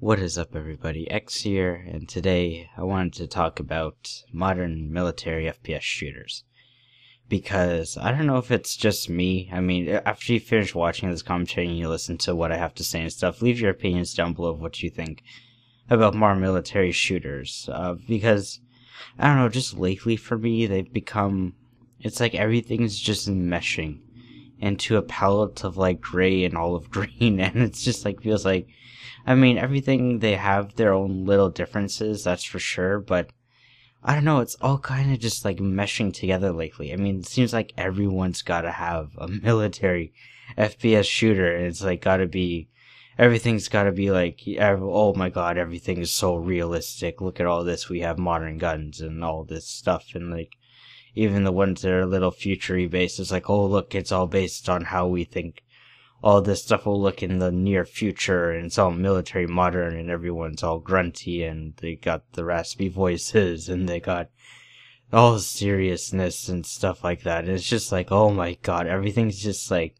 What is up, everybody? X here, and today I wanted to talk about modern military FPS shooters. Because I don't know if it's just me. I mean, after you finish watching this commentary and you listen to what I have to say and stuff, leave your opinions down below of what you think about more military shooters. Because, I don't know, just lately for me, they've become, it's like everything's just meshing into a palette of like gray and olive green, and it's just like, feels like, I mean, everything, they have their own little differences, that's for sure, but I don't know, it's all kind of just like meshing together lately. I mean, it seems like everyone's gotta have a military FPS shooter, and it's like everything's gotta be like, oh my god, everything is so realistic, look at all this, we have modern guns and all this stuff, and like, even the ones that are a little future-y based, it's like, oh look, it's all based on how we think all this stuff will look in the near future, and it's all military modern, and everyone's all grunty, and they got the raspy voices, and they got all seriousness and stuff like that. And it's just like, oh my god, everything's just like,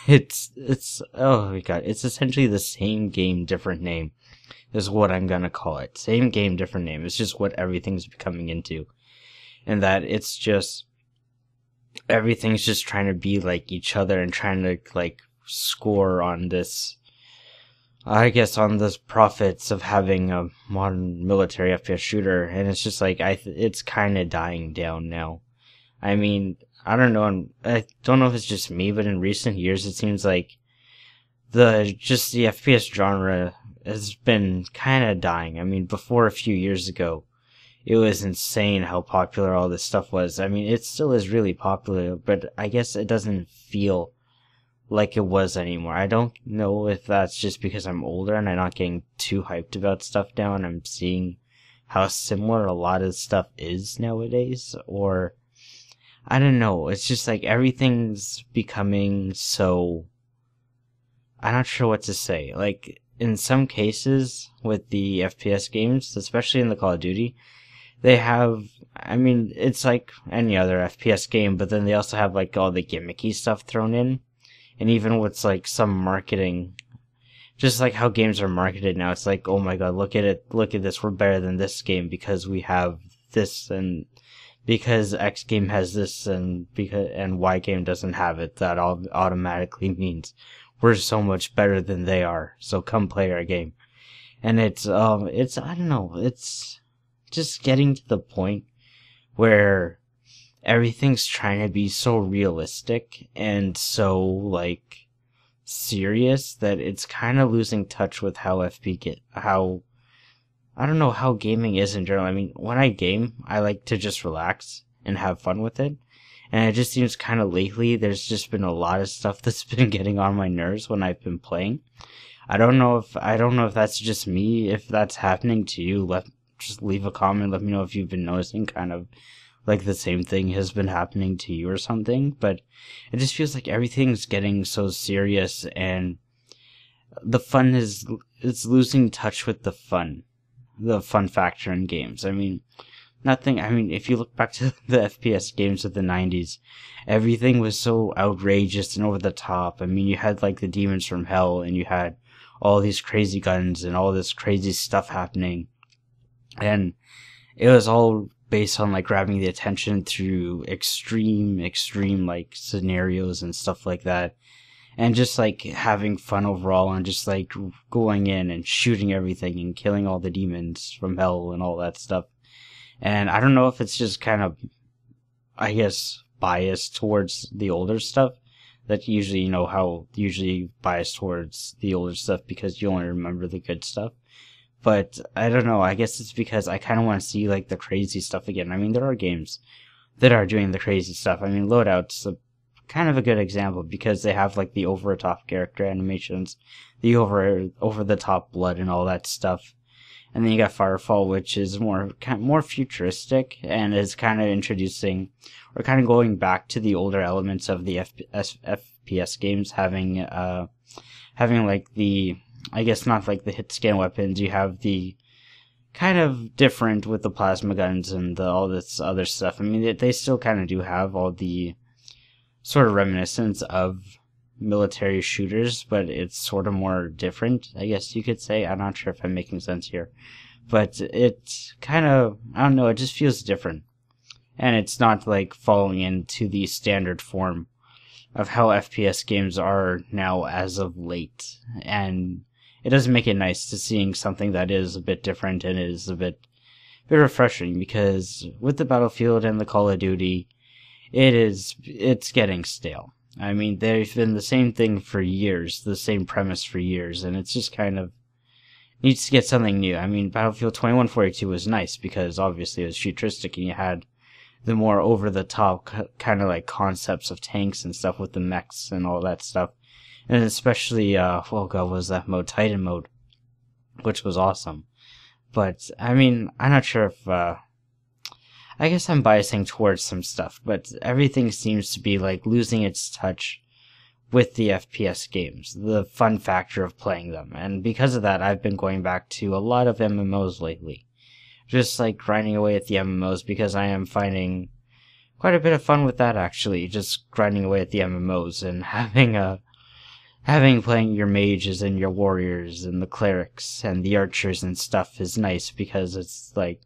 oh my god, it's essentially the same game, different name, is what I'm gonna call it. Same game, different name. It's just what everything's becoming into. And that it's just, everything's just trying to be like each other and trying to like score on this, I guess, on this profits of having a modern military FPS shooter. And it's just like, it's kind of dying down now. I mean, I don't know if it's just me, but in recent years it seems like the FPS genre has been kind of dying. I mean, before a few years ago, it was insane how popular all this stuff was. I mean, it still is really popular, but I guess it doesn't feel like it was anymore. I don't know if that's just because I'm older and I'm not getting too hyped about stuff now, and I'm seeing how similar a lot of stuff is nowadays, or I don't know. It's just like everything's becoming so, I'm not sure what to say. Like, in some cases with the FPS games, especially in the Call of Duty, they have, I mean, it's like any other FPS game, but then they also have like all the gimmicky stuff thrown in. And even with like some marketing, just like how games are marketed now, it's like, oh my god, look at it, look at this, we're better than this game because we have this, and because X game has this, and Y game doesn't have it, that all automatically means we're so much better than they are, so come play our game. And it's I don't know, it's just getting to the point where everything's trying to be so realistic and so like serious that it's kind of losing touch with how I don't know, how gaming is in general. I mean, when I game, I like to just relax and have fun with it. And it just seems kind of lately there's just been a lot of stuff that's been getting on my nerves when I've been playing. I don't know if that's just me, if that's happening to you. Just leave a comment, let me know if you've been noticing kind of like the same thing has been happening to you or something. But it just feels like everything's getting so serious, and the fun it's losing touch with the fun factor in games. I mean, if you look back to the FPS games of the 90s, everything was so outrageous and over the top. I mean, you had like the demons from hell, and you had all these crazy guns and all this crazy stuff happening. And it was all based on like grabbing the attention through extreme like scenarios and stuff like that. And just like having fun overall, and just like going in and shooting everything and killing all the demons from hell and all that stuff. And I don't know if it's just kind of, I guess, biased towards the older stuff. That usually, usually biased towards the older stuff because you only remember the good stuff. But I don't know, I guess it's because I kind of want to see like the crazy stuff again. I mean, there are games that are doing the crazy stuff. I mean, Loadout's kind of a good example because they have like the over-the-top character animations, the over-the-top blood and all that stuff. And then you got Firefall, which is more futuristic and is kind of introducing, or kind of going back to the older elements of the FPS games, having like the, I guess not like the hit scan weapons. You have the kind of different with the plasma guns and all this other stuff. I mean, they still kind of do have all the sort of reminiscence of military shooters, but it's sort of more different, I guess you could say. I'm not sure if I'm making sense here. But it's kind of, I don't know, it just feels different. And it's not like falling into the standard form of how FPS games are now as of late. And it does make it nice to seeing something that is a bit different and is a bit refreshing, because with the Battlefield and the Call of Duty, it's getting stale. I mean, they've been the same thing for years, the same premise for years, and it's just kind of needs to get something new. I mean, Battlefield 2142 was nice because obviously it was futuristic and you had the more over-the-top kind of like concepts of tanks and stuff with the mechs and all that stuff. And especially, what was that mode? Titan mode, which was awesome. But, I mean, I'm not sure if, I guess I'm biasing towards some stuff, but everything seems to be like losing its touch with the FPS games, the fun factor of playing them. And because of that, I've been going back to a lot of MMOs lately. Just like grinding away at the MMOs, because I am finding quite a bit of fun with that, actually. Just grinding away at the MMOs and having playing your mages and your warriors and the clerics and the archers and stuff is nice, because it's like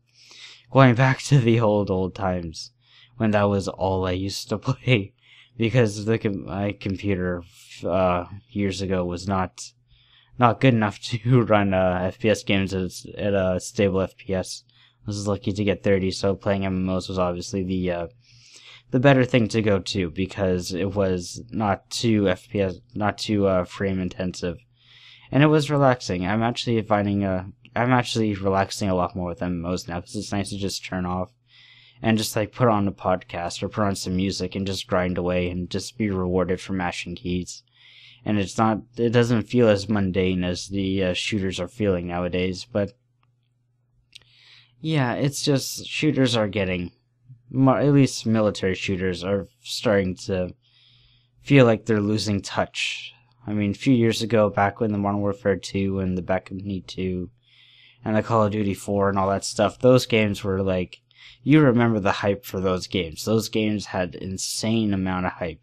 going back to the old times when that was all I used to play. Because my computer years ago was not good enough to run FPS games at a stable FPS. I was lucky to get 30, so playing MMOs was obviously the better thing to go to, because it was not too frame intensive, and it was relaxing. I'm actually relaxing a lot more with MMOs now, because it's nice to just turn off and just like put on a podcast or put on some music and just grind away and just be rewarded for mashing keys. And it doesn't feel as mundane as the shooters are feeling nowadays. But yeah, it's just shooters are getting, at least military shooters are starting to feel like they're losing touch. I mean, a few years ago, back when the Modern Warfare 2 and the Bad Company 2 and the Call of Duty 4 and all that stuff, those games were like, you remember the hype for those games. Those games had insane amount of hype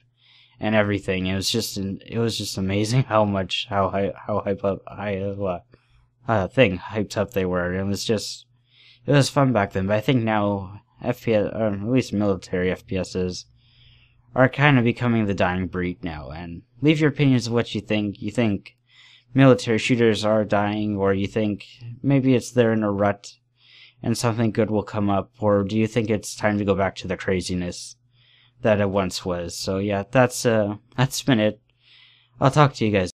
and everything. It was just amazing hyped up they were. It was fun back then. But I think now FPS, or at least military FPSs, are kind of becoming the dying breed now. And leave your opinions of what you think. You think military shooters are dying, or you think maybe they're in a rut and something good will come up, or do you think it's time to go back to the craziness that it once was? So yeah, that's been it. I'll talk to you guys